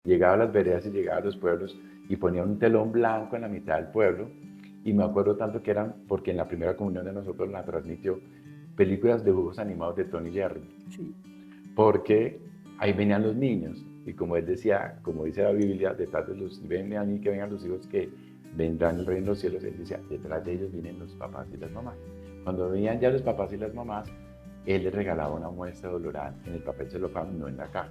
Llegaba a las veredas y llegaba a los pueblos y ponía un telón blanco en la mitad del pueblo. Y me acuerdo tanto que eran, porque en la primera comunión de nosotros la transmitió, películas de dibujos animados de Tony Jerry. Sí. Porque ahí venían los niños. Y como él decía, como dice la Biblia, detrás de los, ven a mí que vengan los hijos que vendrán el reino de los cielos, él decía, detrás de ellos vienen los papás y las mamás. Cuando venían ya los papás y las mamás, él les regalaba una muestra de Olorán en el papel celofán, no en la caja.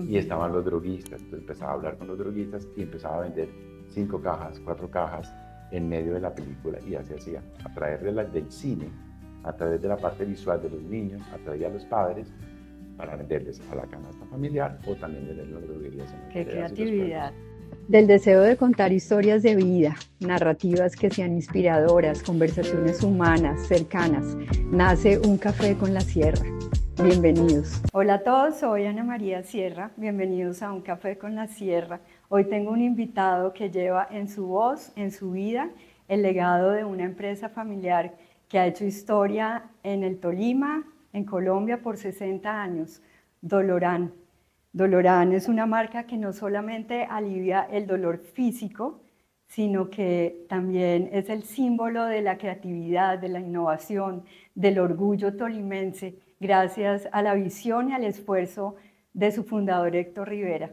Y estaban los droguistas, entonces empezaba a hablar con los droguistas y empezaba a vender 5 cajas, 4 cajas en medio de la película y así hacía, a través del cine, a través de la parte visual de los niños, atraía a los padres para venderles a la canasta familiar o también venderles a las droguerías en las Qué veredas y los pueblos. creatividad. Del deseo de contar historias de vida, narrativas que sean inspiradoras, conversaciones humanas, cercanas, nace Un Café con la Sierra. Bienvenidos. Hola a todos, soy Ana María Sierra. Bienvenidos a Un Café con la Sierra. Hoy tengo un invitado que lleva en su voz, en su vida, el legado de una empresa familiar que ha hecho historia en el Tolima, en Colombia, por 60 años, Dolorán. Dolorán es una marca que no solamente alivia el dolor físico, sino que también es el símbolo de la creatividad, de la innovación, del orgullo tolimense, gracias a la visión y al esfuerzo de su fundador Héctor Rivera.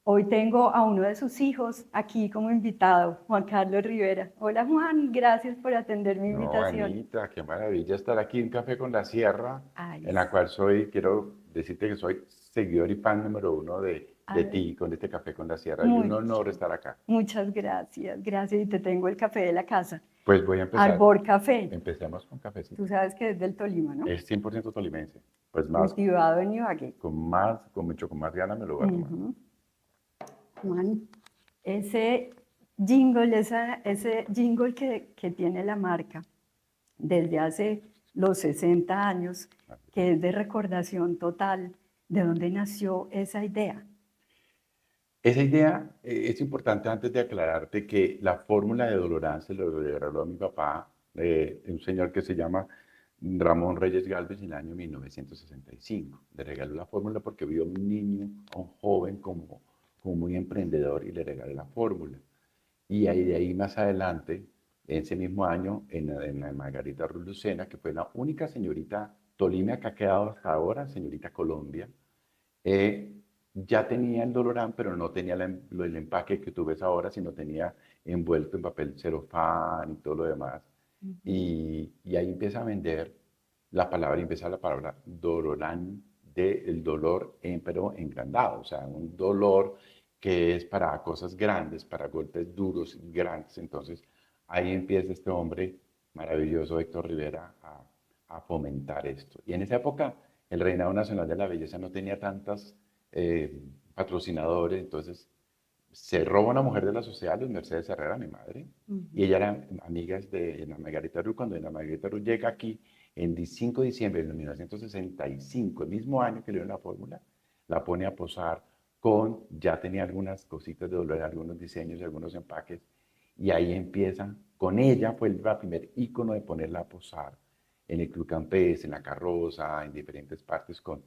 Hoy tengo a uno de sus hijos aquí como invitado, Juan Carlos Rivera. Hola Juan, gracias por atender mi No, invitación. Anita, qué maravilla estar aquí en Café con la Sierra, Ay, en la cual quiero decirte que soy seguidor y fan número uno de ay, ti, con este Café con la Sierra, y un muy, honor estar acá. muchas gracias, gracias. Y te tengo el café de la casa. Pues voy a empezar. Arbor Café. Empecemos con Tú cafecito. sabes que es del Tolima, ¿no? Es 100% tolimense. Pues más, Cultivado en Ibagué. con más ganas me lo voy a tomar. Juan, ese jingle, ese jingle que tiene la marca desde hace los 60 años, que es de recordación total, ¿de dónde nació esa idea? Esa idea es importante antes de aclararte que la fórmula de Dolorán se lo regaló a mi papá, un señor que se llama Ramón Reyes Galvez en el año 1965. Le regaló la fórmula porque vio a un niño, a un joven como muy emprendedor y le regaló la fórmula. Y ahí, de ahí más adelante, en ese mismo año, en la Margarita Ruiz Lucena, que fue la única señorita Tolima que ha quedado hasta ahora, señorita Colombia, eh, ya tenía el Dolorán, pero no tenía el empaque que tú ves ahora, sino tenía envuelto en papel celofán y todo lo demás. Y ahí empieza a vender la palabra, empieza la palabra Dolorán, del dolor, pero engrandado, o sea, un dolor que es para cosas grandes, para golpes duros y grandes. Entonces, ahí empieza este hombre maravilloso, Héctor Rivera, a fomentar esto. Y en esa época, el Reinado Nacional de la Belleza no tenía tantos patrocinadores, entonces se roba una mujer de la sociedad, Luz Mercedes Herrera, mi madre, y ella era amiga de Ana Margarita Ruiz. Cuando Ana Margarita Ruiz llega aquí en 5 de diciembre de 1965, el mismo año que le dieron la fórmula, la pone a posar ya tenía algunas cositas de dolor, algunos diseños y algunos empaques, y ahí empiezan, con ella fue el primer ícono de ponerla a posar en el Club Campés, en la carroza, en diferentes partes con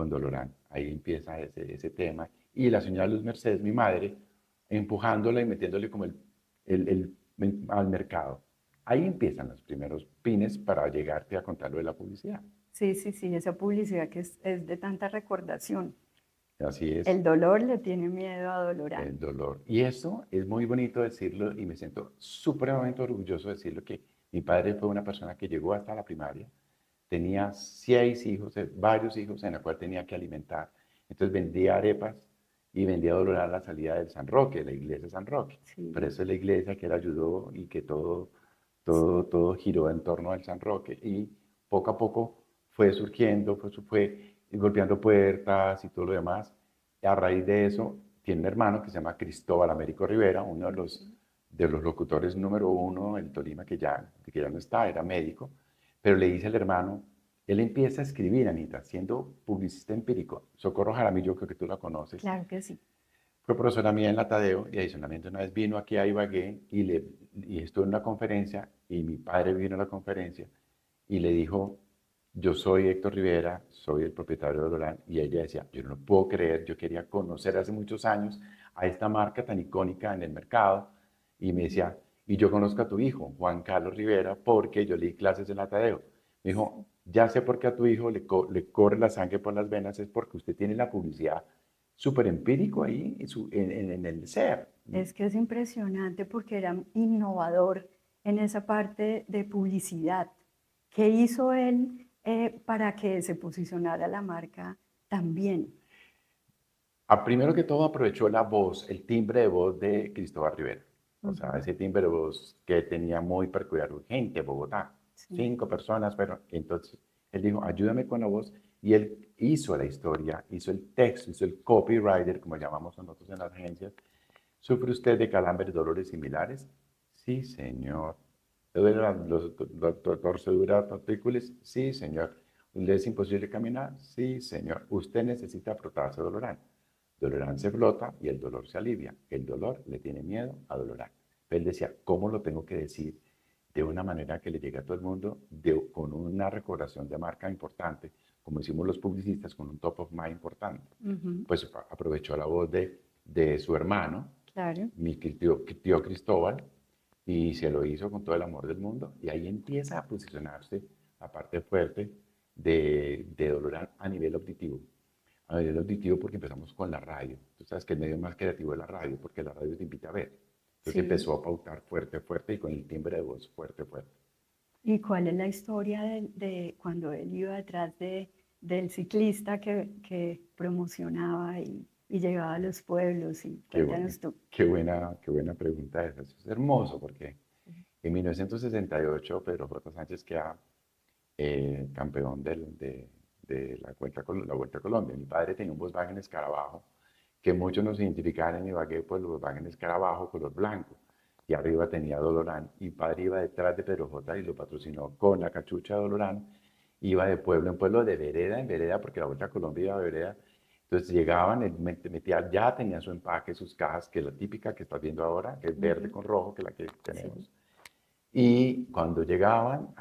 Dolorán. Ahí empieza ese tema. Y la señora Luz Mercedes, mi madre, empujándola y metiéndole como al mercado. Ahí empiezan los primeros pines para llegarte a contar lo de la publicidad. Sí, sí, sí, esa publicidad que es de tanta recordación. Así es, El dolor le tiene miedo a Dolorán. el dolor. Y eso es muy bonito decirlo y me siento supremamente orgulloso de decirlo que mi padre fue una persona que llegó hasta la primaria, tenía 6 hijos, varios hijos en la cual tenía que alimentar. Entonces vendía arepas y vendía Dolorán a la salida del San Roque, la iglesia de San Roque. Sí, Pero esa es la iglesia que él ayudó y que sí. todo giró en torno al San Roque. Y poco a poco fue surgiendo, fue golpeando puertas y todo lo demás. Y a raíz de eso, tiene un hermano que se llama Cristóbal Américo Rivera, uno de los locutores número uno en Tolima, que ya no está, era médico, pero le dice al hermano, él empieza a escribir, Anita, siendo publicista empírico. Socorro Jaramillo, creo que tú la conoces, Claro que sí. fue profesora mía en la Tadeo y adicionalmente una vez vino aquí a Ibagué y estuvo en una conferencia y mi padre vino a la conferencia y le dijo, yo soy Héctor Rivera, soy el propietario de Dolorán, y ella decía, yo no lo puedo creer, yo quería conocer hace muchos años a esta marca tan icónica en el mercado. Y me decía, y yo conozco a tu hijo, Juan Carlos Rivera, porque yo le di clases en la Tadeo. Me dijo, ya sé por qué a tu hijo le corre la sangre por las venas, es porque usted tiene la publicidad súper empírico ahí en el ser. Es que es impresionante porque era innovador en esa parte de publicidad. ¿Qué hizo él para que se posicionara la marca tan bien? Primero que todo aprovechó la voz, el timbre de voz de Cristóbal Rivera. O sea, Ujú. ese timbre de voz que tenía muy peculiar, urgente, Bogotá. Sí, 5 personas, pero entonces él dijo, ayúdame con la voz. Y él hizo la historia, hizo el texto, hizo el copywriter, como llamamos nosotros en las agencias. ¿Sufre usted de calambres, dolores similares? Sí, señor. ¿Le duele la torcedura tortícolis? Sí, señor. ¿Le es imposible caminar? Sí, señor. Usted necesita frotarse Dolorán. Dolorán se flota y el dolor se alivia. El dolor le tiene miedo a Dolorán. Él decía, ¿cómo lo tengo que decir de una manera que le llegue a todo el mundo, con una recordación de marca importante, como hicimos los publicistas, con un top of mind importante? ujú, Pues aprovechó la voz de su hermano, claro. mi tío Cristóbal, y se lo hizo con todo el amor del mundo. Y ahí empieza a posicionarse la parte fuerte de Dolorán a nivel auditivo. A nivel auditivo porque empezamos con la radio. Tú sabes que el medio más creativo es la radio, porque la radio te invita a ver. Entonces Sí. empezó a pautar fuerte, fuerte y con el timbre de voz fuerte, fuerte. ¿Y cuál es la historia de cuando él iba detrás del ciclista que promocionaba y llegaba a los pueblos? Y Qué, bu- cuéntanos tú. qué buena pregunta esa. Eso es hermoso porque en 1968 Pedro J. Sánchez queda campeón de la Vuelta a Colombia. Mi padre tenía un Volkswagen Escarabajo, que muchos nos identificaban en Ibagué por el Volkswagen Escarabajo color blanco. Y arriba tenía Dolorán. Y mi padre iba detrás de Pedro J. y lo patrocinó con la cachucha de Dolorán. Iba de pueblo en pueblo, de vereda en vereda, porque la Vuelta a Colombia iba de vereda. Entonces llegaban, él metía, ya tenía su empaque, sus cajas, que es la típica que estás viendo ahora, que es verde Ujú, con rojo, que es la que sí. tenemos. Y cuando llegaban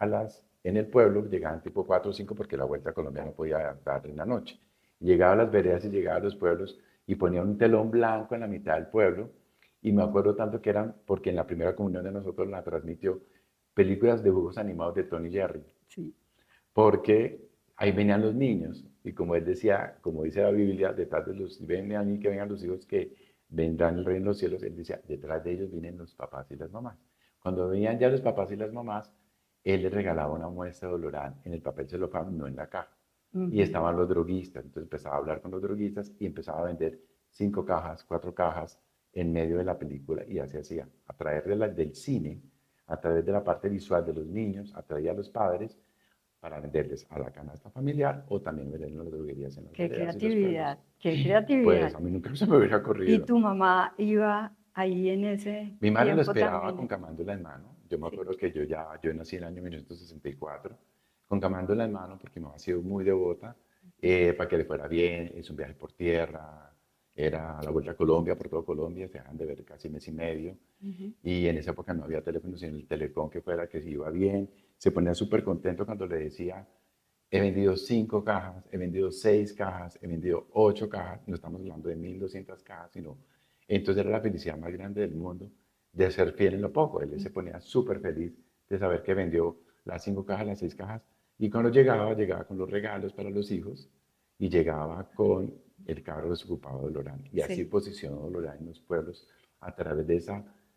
en el pueblo, llegaban tipo 4 o 5 porque la Vuelta a Colombia no podía dar en la noche. Llegaba a las veredas y llegaba a los pueblos y ponían un telón blanco en la mitad del pueblo. Y me acuerdo tanto que eran, porque en la primera comunión de nosotros la transmitió, películas de dibujos animados de Tony Jerry. Sí. Porque ahí venían los niños. Y como él decía, como dice la Biblia, detrás de los, ven a mí que vengan los hijos que vendrán el reino de los cielos, él decía, detrás de ellos vienen los papás y las mamás. Cuando venían ya los papás y las mamás, él les regalaba una muestra de Olorán en el papel celofán, no en la caja. Y Ujú. estaban los droguistas, entonces empezaba a hablar con los droguistas y empezaba a vender 5 cajas, 4 cajas en medio de la película y así hacía, a través del cine, a través de la parte visual de los niños, atraía a los padres para venderles a la canasta familiar o también venderles en las droguerías en las Qué veredas y los pueblos. creatividad, qué Pues creatividad. a mí nunca se me hubiera ¿Y ocurrido. tu mamá iba ahí en ese Mi madre lo tiempo esperaba con también? camándola en mano. Yo me Sí. acuerdo que yo nací en el año 1964, con camándola en mano porque mi mamá ha sido muy devota, para que le fuera bien, hizo un viaje por tierra, era a la vuelta a Colombia, por todo Colombia, se dejan de ver casi mes y medio, Ujú. y en esa época no había teléfono, sino el telecom que fuera, que se iba bien, se ponía súper contento cuando le decía, he vendido 5 cajas, he vendido 6 cajas, he vendido 8 cajas, no estamos hablando de 1.200 cajas, sino, entonces era la felicidad más grande del mundo de ser fiel en lo poco. Él se ponía súper feliz de saber que vendió las 5 cajas, las 6 cajas, y cuando llegaba, llegaba con los regalos para los hijos y llegaba con el carro desocupado de Lorán. Y así Sí. posicionó Lorán en los pueblos a través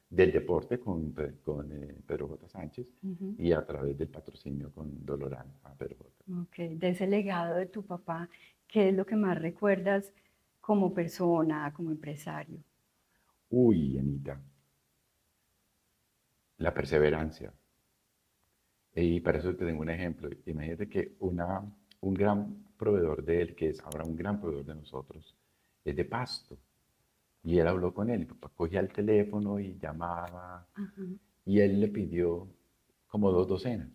del deporte con Pedro J. Sánchez Ujú. y a través del patrocinio con Dolorán a Pedro J. Ok, de ese legado de tu papá, ¿qué es lo que más recuerdas como persona, como empresario? Uy, Anita, la perseverancia. Y para eso te tengo un ejemplo. Imagínate que un gran proveedor de él, que es ahora un gran proveedor de nosotros, es de Pasto. Y él habló con él. Mi papá cogía el teléfono y llamaba. Ajá. Y él le pidió como 2 docenas.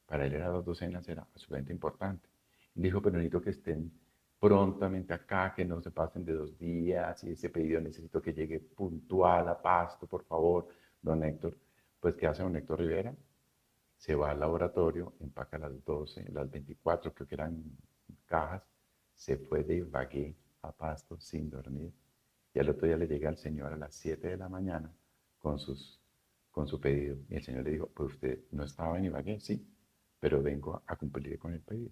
Para él era 2 docenas, era absolutamente importante. Y dijo, pero necesito que estén prontamente acá, que no se pasen de 2 días. Y ese pedido necesito que llegue puntual a Pasto, por favor, don Héctor. Pues, ¿qué hace don Héctor Rivera? Se va al laboratorio, empaca las 12, las 24, creo que eran cajas, se fue de Ibagué a Pasto sin dormir Y al otro día le llega al señor a las 7 de la mañana con, con su pedido. Y el señor le dijo, pues usted no estaba en Ibagué, sí, pero vengo a cumplir con el pedido.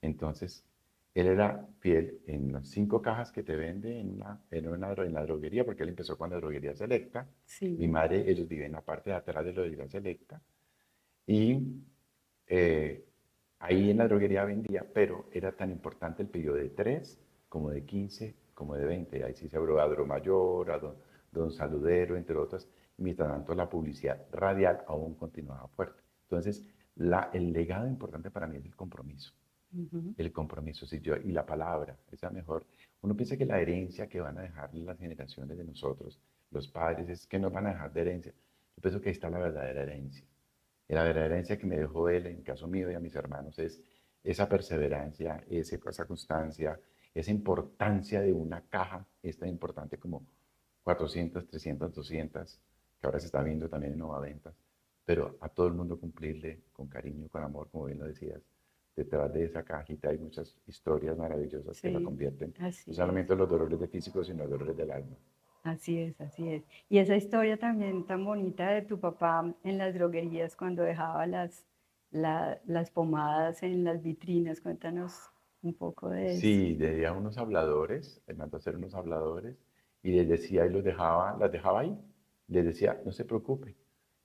Entonces, él era fiel en las 5 cajas que te vende en la droguería, porque él empezó con la droguería Selecta. Mi Sí. madre, ellos viven en la parte de atrás de la droguería Selecta. Y eh, ahí en la droguería vendía, pero era tan importante el pedido de 3 como de 15 como de 20. Ahí sí se abrió a Mayor, a Don Saludero, entre otras. Mientras tanto, la publicidad radial aún continuaba fuerte. Entonces, el legado importante para mí es el compromiso. Ujú. El compromiso, sí, y la palabra, esa mejor. Uno piensa que la herencia que van a dejar las generaciones de nosotros, los padres, es que nos van a dejar de herencia. Yo pienso que ahí está la verdadera herencia. Y la verdadera herencia que me dejó él, en el caso mío y a mis hermanos, es esa perseverancia, esa constancia, esa importancia de una caja, es tan importante como 400, 300, 200, que ahora se está viendo también en Nova Ventas, pero a todo el mundo cumplirle con cariño, con amor, como bien lo decías. Detrás de esa cajita hay muchas historias maravillosas que la Sí, convierten no así es. solamente en los dolores de físico, sino en los dolores del alma. Así es, así es. Y esa historia también tan bonita de tu papá en las droguerías cuando dejaba las pomadas en las vitrinas, cuéntanos un poco de eso. Sí, tenía unos habladores, me mandó a hacer unos habladores y les decía y las dejaba ahí. Les decía, no se preocupe,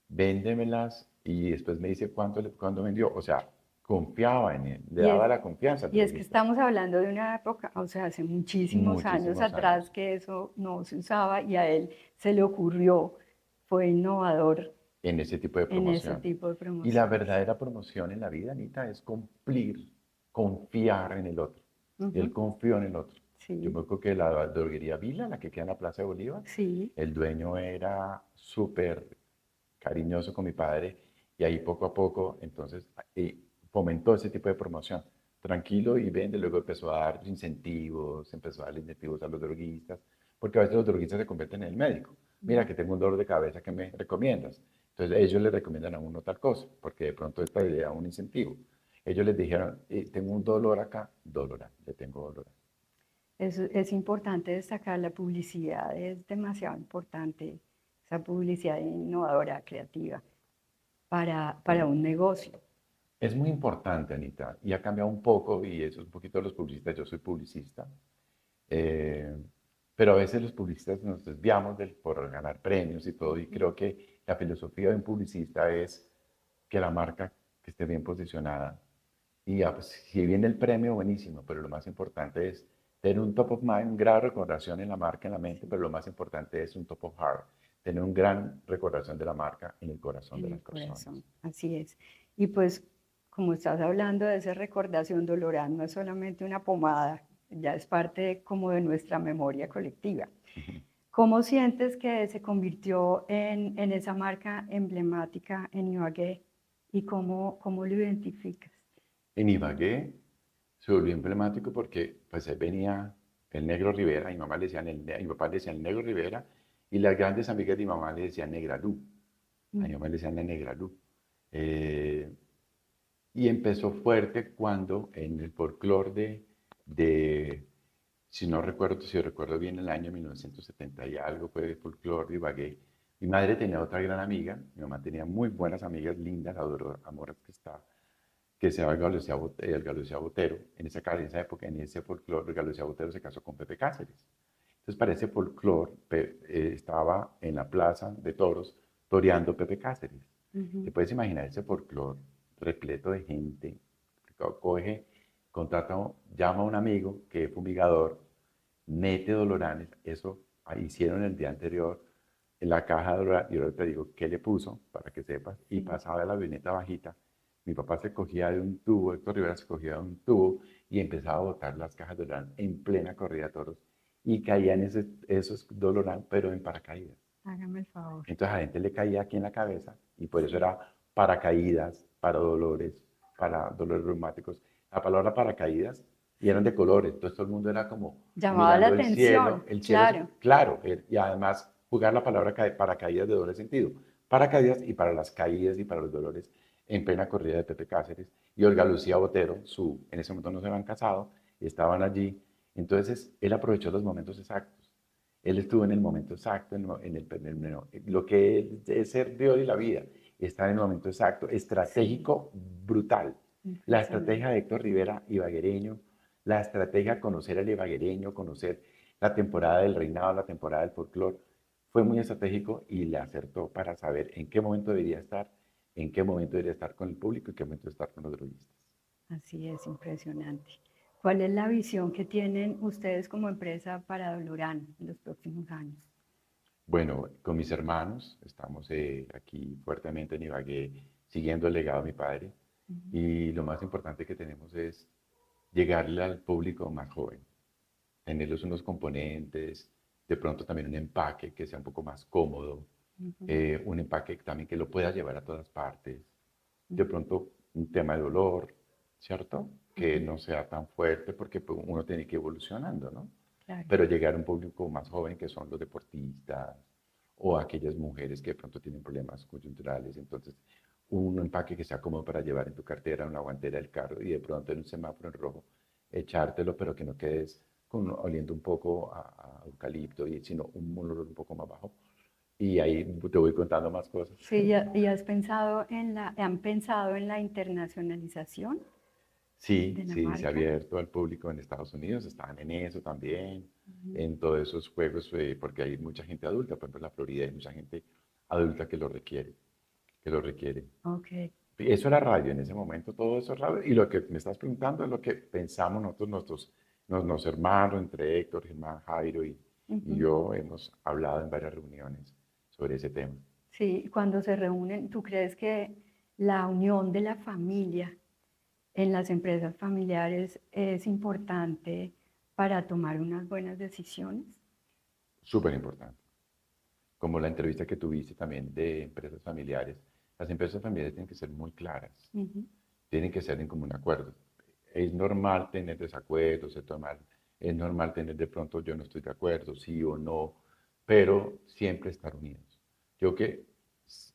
véndemelas y después me dice cuánto vendió. O sea, confiaba en él, le Y es, daba la confianza al y es que droguista. estamos hablando de una época, o sea, hace muchísimos años Muchísimos atrás años que eso no se usaba y a él se le ocurrió, fue innovador en ese tipo de en ese promoción. tipo de Y la promociones. verdadera promoción en la vida, Anita, es cumplir, confiar en el otro. Él Ujú. confió en el otro. Yo Sí, me acuerdo que la droguería Vila, la que queda en la Plaza de Bolívar, sí, el dueño era súper cariñoso con mi padre y ahí poco a poco, entonces, fomentó ese tipo de promoción. Tranquilo y vende, luego empezó a dar incentivos, empezó a darle incentivos a los droguistas, porque a veces los droguistas se convierten en el médico. Mira, ujú, que tengo un dolor de cabeza, ¿qué me recomiendas? Entonces ellos le recomiendan a uno tal cosa, porque de pronto esta le da un incentivo. Ellos les dijeron, tengo un dolor acá, dolor, le tengo dolor. es importante destacar la publicidad, es demasiado importante esa publicidad innovadora, creativa, para un negocio. Es muy importante, Anita, y ha cambiado un poco, y eso es un poquito de los publicistas, yo soy publicista, eh, pero a veces los publicistas nos desviamos por ganar premios y todo, y creo que la filosofía de un publicista es que la marca que esté bien posicionada, y pues, si viene el premio, buenísimo, pero lo más importante es tener un top of mind, un gran recordación en la marca, en la mente, pero Sí, lo más importante es un top of heart, tener un gran recordación de la marca en el corazón de en las el corazón, personas. así es. Y pues, como estás hablando de esa recordación, Dolorán no es solamente una pomada, ya es parte como de nuestra memoria colectiva. ¿Cómo sientes que se convirtió en esa marca emblemática en Ibagué y cómo lo identificas? En Ibagué se volvió emblemático porque pues ahí venía el Negro Rivera, mi mamá le decían a mi papá le decían el Negro Rivera y las grandes amigas de mi mamá le decían Negralú, a mi mamá le decían la Negralú. Eh, y empezó fuerte cuando en el folclore si no recuerdo, si recuerdo bien, el año 1970 y algo fue el folclore de Ibagué. Mi madre tenía otra gran amiga, mi mamá tenía muy buenas amigas, lindas, amoras que se llama el Galucía Botero. En esa época, en ese folclore, el Galucía Botero se casó con Pepe Cáceres. Entonces, para ese folclore, estaba en la plaza de toros toreando Pepe Cáceres. ¿Te Ujú. puedes imaginar ese folclore repleto de gente? Coge, contrata, llama a un amigo que es fumigador, mete doloranes, eso hicieron el día anterior en la caja de doloranes, y ahora te digo qué le puso para que sepas, y Sí. pasaba de la avioneta bajita. Mi papá se cogía de un tubo, Héctor Rivera se cogía de un tubo y empezaba a botar las cajas de doloranes en plena corrida de toros y caían esos doloranes, pero en paracaídas. Hágame el favor. Entonces a la gente le caía aquí en la cabeza y por eso Sí. era paracaídas, para dolores reumáticos. La palabra paracaídas y eran de Sí. colores, entonces todo el mundo era como Llamaba la mirando atención, el cielo, claro. claro, y además jugar la palabra paracaídas de doble sentido. Paracaídas y para las caídas y para los dolores en plena corrida de Pepe Cáceres y Olga Lucía Botero, en ese momento no se habían casado, y estaban allí. Entonces él aprovechó los momentos exactos Él estuvo en el momento exacto, lo que es ser Dios y la vida, está en el momento exacto, Sí, estratégico, brutal. La estrategia impresionante. de Héctor Rivera Ibaguereño, la estrategia conocer al ibaguereño, conocer la temporada del reinado, la temporada del folclore, fue muy estratégico y le acertó para saber en qué momento debería estar, en qué momento debería estar con el público y en qué momento estar con los droguistas. Así es, impresionante. ¿Cuál es la visión que tienen ustedes como empresa para Dolorán en los próximos años? Bueno, con mis hermanos estamos aquí fuertemente en Ibagué, siguiendo el legado de mi padre. Ujú, Y lo más importante que tenemos es llegarle al público más joven, tenerlos unos componentes, de pronto también un empaque que sea un poco más cómodo, ujú, un empaque también que lo pueda llevar a todas partes, de ujú, pronto un tema de dolor, ¿cierto? Que ujú, no sea tan fuerte porque pues, uno tiene que ir evolucionando, ¿no? claro. Pero llegar a un público más joven que son los deportistas o aquellas mujeres que de pronto tienen problemas coyunturales, entonces un empaque que sea cómodo para llevar en tu cartera, en la guantera del carro y de pronto en un semáforo en rojo echártelo, pero que no quedes oliendo un poco a eucalipto, sino un olor un poco más bajo. Y ahí te voy contando más cosas. Sí, ¿y han pensado en la internacionalización Sí, de la sí, se ha marca? abierto al público en Estados Unidos, están en eso también, Ujú, en todos esos juegos, porque hay mucha gente adulta, por ejemplo en la Florida hay mucha gente adulta que lo requiere, que lo requiere. ok. Eso era radio en ese momento, todo eso era radio. Y lo que me estás preguntando es lo que pensamos nosotros, nuestros hermanos, entre Héctor, Germán, Jairo y Ujú. yo, hemos hablado en varias reuniones sobre ese tema. Sí, cuando se reúnen, ¿tú crees que la unión de la familia en las empresas familiares es importante para tomar unas buenas decisiones? Súper importante. Como la entrevista que tuviste también de empresas familiares. Las empresas familiares tienen que ser muy claras, Ujú, tienen que ser en común acuerdo. Es normal tener desacuerdos, es normal tener de pronto yo no estoy de acuerdo, sí o no, pero siempre estar unidos. Yo que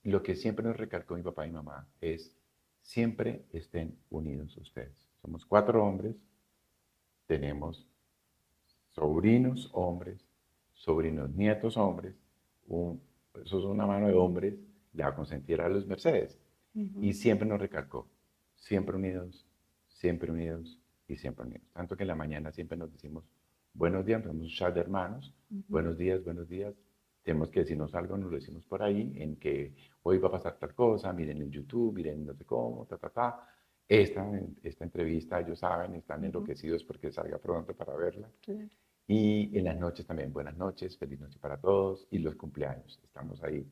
lo que siempre nos recalcó mi papá y mi mamá es siempre estén unidos ustedes. Somos cuatro hombres, tenemos sobrinos hombres, sobrinos nietos hombres, eso es una mano de hombres, le va a consentir a los Mercedes. ujú. Y siempre nos recalcó, siempre unidos y siempre unidos. Tanto que en la mañana siempre nos decimos buenos días, tenemos un chat de hermanos, Ujú. buenos días. Tenemos que decirnos algo, nos lo decimos por ahí, en que hoy va a pasar tal cosa, miren en YouTube, miren no sé cómo, ta, ta, ta. Esta entrevista, ellos saben, están Ujú, enloquecidos porque salga pronto para verla. claro. Y en las noches también, buenas noches, feliz noche para todos. Y los cumpleaños, estamos ahí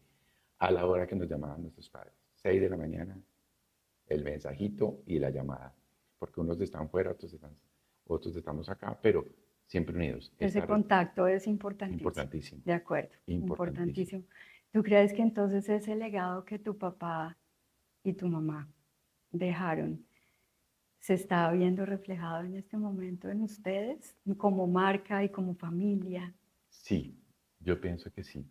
a la hora que nos llamaban nuestros padres. 6 de la mañana, el mensajito y la llamada. Porque unos están fuera, otros estamos acá, pero siempre unidos. Ese Estar es contacto es importantísimo. importantísimo, De acuerdo, importantísimo. importantísimo. ¿Tú crees que entonces ese legado que tu papá y tu mamá dejaron se está viendo reflejado en este momento en ustedes como marca y como familia? Sí, yo pienso que sí.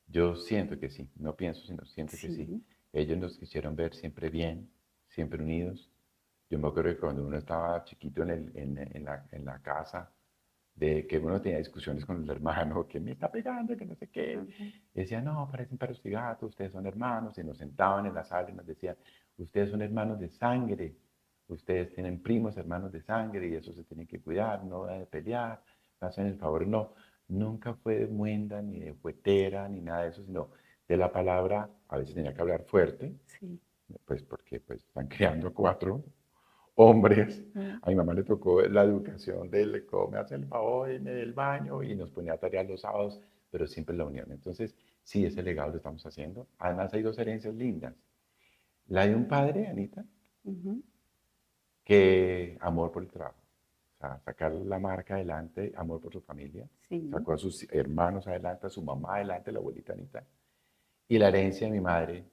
Yo siento que sí. No pienso, sino siento que sí. Sí. Ellos nos quisieron ver siempre bien, siempre unidos. Yo me acuerdo que cuando uno estaba chiquito en la casa, de que uno tenía discusiones con el hermano, que me está pegando, que no sé qué. Ujú, Decía, no, parecen perros y gatos, ustedes son hermanos. Y nos sentaban en la sala y nos decían, ustedes son hermanos de sangre, ustedes tienen primos hermanos de sangre y eso se tiene que cuidar, no va de pelear, no hacen el favor, no. Nunca fue de muenda, ni de juetera, ni nada de eso, sino de la palabra, a veces tenía que hablar fuerte, sí. pues porque pues, están creando cuatro hombres. Mm. A mi mamá le tocó la educación de le come, hace el favor y me dé el baño y nos ponía a tarear los sábados, pero siempre la unión. Entonces, sí, ese legado lo estamos haciendo. Además, hay dos herencias lindas. La de un padre, Anita, Ujú, que amor por el trabajo. O sea, sacar la marca adelante, amor por su familia. sí. Sacó a sus hermanos adelante, a su mamá adelante, la abuelita Anita. Y la herencia de mi madre,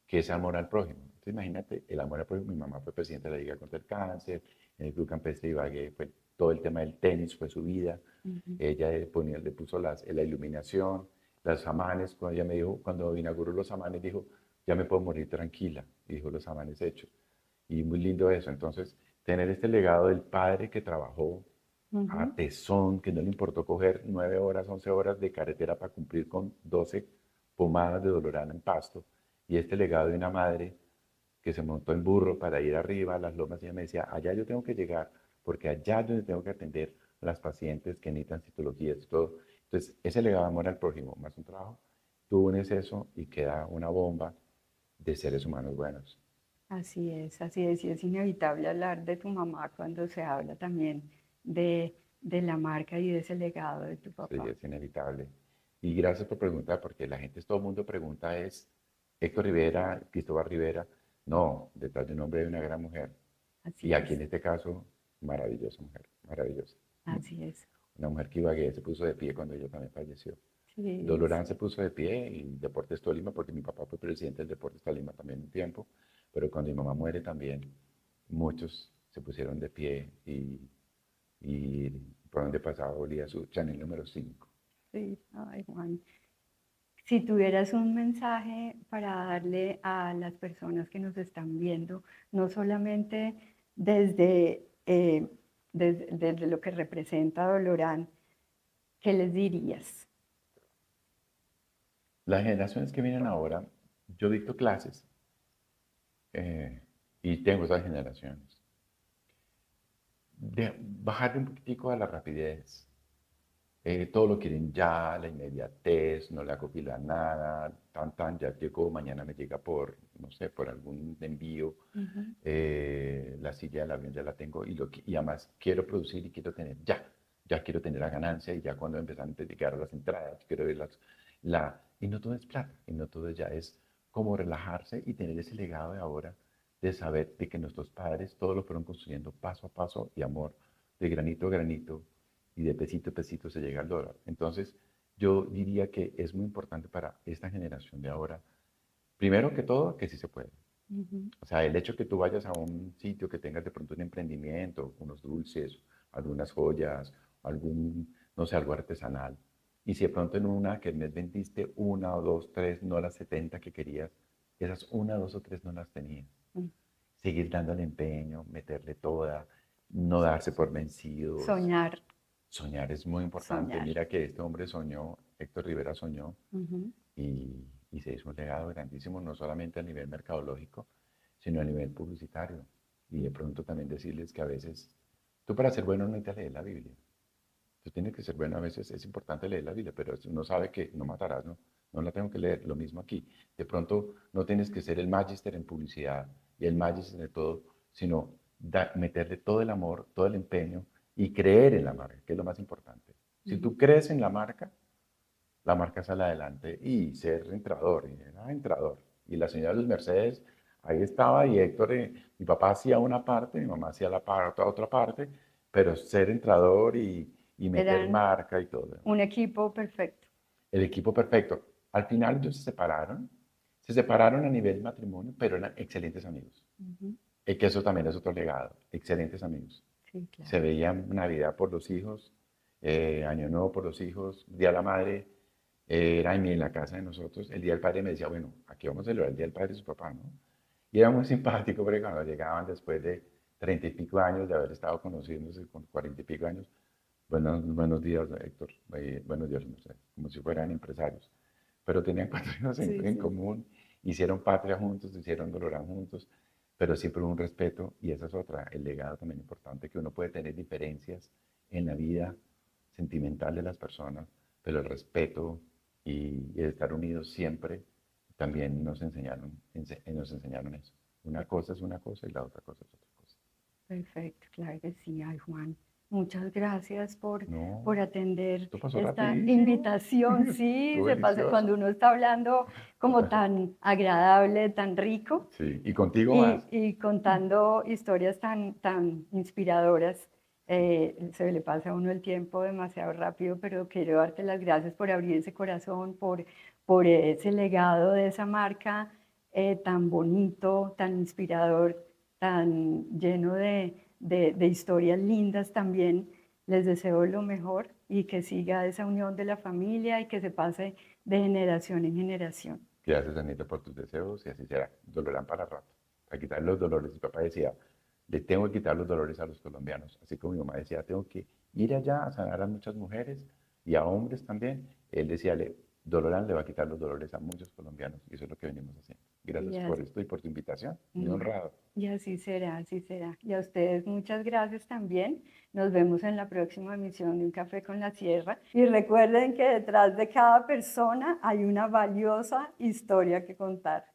que es amor al prójimo. Entonces, imagínate, el amor al prójimo. Mi mamá fue presidenta de la Liga contra el Cáncer, en el Club Campestre de Ibagué fue todo el tema del tenis, fue su vida. Ujú. Ella le puso la iluminación, las amanes. Cuando ella me dijo, cuando inauguró los amanes, dijo, ya me puedo morir tranquila. Y dijo, los amanes hechos. Y muy lindo eso. Entonces, tener este legado del padre que trabajó Ujú. a tesón, que no le importó coger 9 horas, 11 horas de carretera para cumplir con 12 pomadas de Dolorana en Pasto. Y este legado de una madre que se montó en burro para ir arriba a las lomas y ella me decía, allá yo tengo que llegar, porque allá es donde tengo que atender a las pacientes que necesitan citologías y todo. Entonces, ese legado de amor al prójimo, más un trabajo, tú unes eso y queda una bomba de seres humanos buenos. Así es, y es inevitable hablar de tu mamá cuando se habla también de la marca y de ese legado de tu Sí, papá. es inevitable. Y gracias por preguntar, porque la gente, todo el mundo pregunta es, Héctor Rivera, Cristóbal Rivera. No, detrás de un hombre hay una gran mujer. Así Y aquí es, en este caso, maravillosa mujer, maravillosa. así es. Una mujer que Ibagué se puso de pie cuando ella también falleció. Sí, Dolorán se sí. puso de pie y Deportes Tolima, porque mi papá fue presidente del Deportes Tolima también un tiempo, pero cuando mi mamá muere también, muchos se pusieron de pie y por donde pasaba olía su Chanel número 5. Sí, ay, Juan. Si tuvieras un mensaje para darle a las personas que nos están viendo, no solamente desde lo que representa Dolorán, ¿qué les dirías? Las generaciones que vienen ahora, yo dicto clases eh, y tengo esas generaciones. Bajarle un poquitico a la rapidez. Todo lo quieren ya, la inmediatez, no le hago fila a nada, tan, ya llegó, mañana me llega por, no sé, por algún envío, Ujú. la silla del avión ya la tengo y además quiero producir y quiero tener ya quiero tener la ganancia y ya cuando empiezan a llegar las entradas, quiero ver y no todo es plata, y no todo ya es como relajarse y tener ese legado de ahora, de saber de que nuestros padres todo lo fueron construyendo paso a paso y amor, de granito a granito, y de pesito a pesito se llega al dólar. Entonces, yo diría que es muy importante para esta generación de ahora, primero que todo, que sí se puede. Ujú. O sea, el hecho que tú vayas a un sitio que tengas de pronto un emprendimiento, unos dulces, algunas joyas, no sé, algo artesanal. Y si de pronto en una que el mes vendiste una o dos, tres, no las 70 que querías, esas una, dos o tres no las tenías. Mm. Seguir dando el empeño, meterle toda, no darse por vencidos. Soñar, Soñar es muy importante. soñar. Mira que este hombre soñó, Héctor Rivera soñó Ujú. y se hizo un legado grandísimo, no solamente a nivel mercadológico, sino a nivel publicitario. Y de pronto también decirles que a veces, tú para ser bueno no necesitas leer la Biblia. Tú tienes que ser bueno, a veces es importante leer la Biblia, pero uno sabe que no matarás, ¿no? No la tengo que leer, lo mismo aquí. De pronto no tienes que ser el magister en publicidad y el magister de todo, sino meterle todo el amor, todo el empeño y creer en la marca, que es lo más importante. Si Ujú. tú crees en la marca sale adelante y ser entrador, y era entrador. Y la señora de los Mercedes, ahí estaba y Héctor, mi papá hacía una parte, mi mamá hacía otra parte, pero ser entrador y meter Eran marca y todo. un equipo perfecto. El equipo perfecto. Al final ellos se separaron a nivel matrimonio, pero eran excelentes amigos. Ujú. Y que eso también es otro legado, excelentes amigos. Sí, Se claro. veían Navidad por los hijos, Año Nuevo por los hijos, Día de la Madre, era en la casa de nosotros. El Día del Padre me decía, bueno, aquí vamos a celebrar el Día del Padre de su papá, ¿no? Y era muy simpático porque cuando llegaban después de 30 y pico años de haber estado conociéndose con 40 y pico años, buenos días, Héctor, buenos días, no sé, como si fueran empresarios. Pero tenían 4 hijos Sí, en sí. común, hicieron patria juntos, hicieron Dolorán juntos, pero siempre un respeto, y esa es otra, el legado también importante, que uno puede tener diferencias en la vida sentimental de las personas, pero el respeto y el estar unidos siempre también nos enseñaron eso. Una cosa es una cosa y la otra cosa es otra cosa. Perfecto, claro que sí. Ay, Juan, muchas gracias No, por atender esto pasó esta rapidísimo. invitación. Sí, Estuvo se pasa cuando delicioso. uno está hablando como tan agradable, tan rico Sí, y contigo más. y contando historias tan inspiradoras. Se le pasa a uno el tiempo demasiado rápido, pero quiero darte las gracias por abrir ese corazón, por ese legado de esa marca tan bonito, tan inspirador, tan lleno de historias lindas también. Les deseo lo mejor y que siga esa unión de la familia y que se pase de generación en generación. Gracias, Anita, por tus deseos y así será. Dolorán para rato. Para quitar los dolores. Mi papá decía, le tengo que quitar los dolores a los colombianos. Así como mi mamá decía, tengo que ir allá a sanar a muchas mujeres y a hombres también. Él decía, Dolorán le va a quitar los dolores a muchos colombianos y eso es lo que venimos haciendo. Gracias Y por esto y por tu invitación. Muy no, honrado. y así será, así será. Y a ustedes muchas gracias también. Nos vemos en la próxima emisión de Un Café con la Sierra. Y recuerden que detrás de cada persona hay una valiosa historia que contar.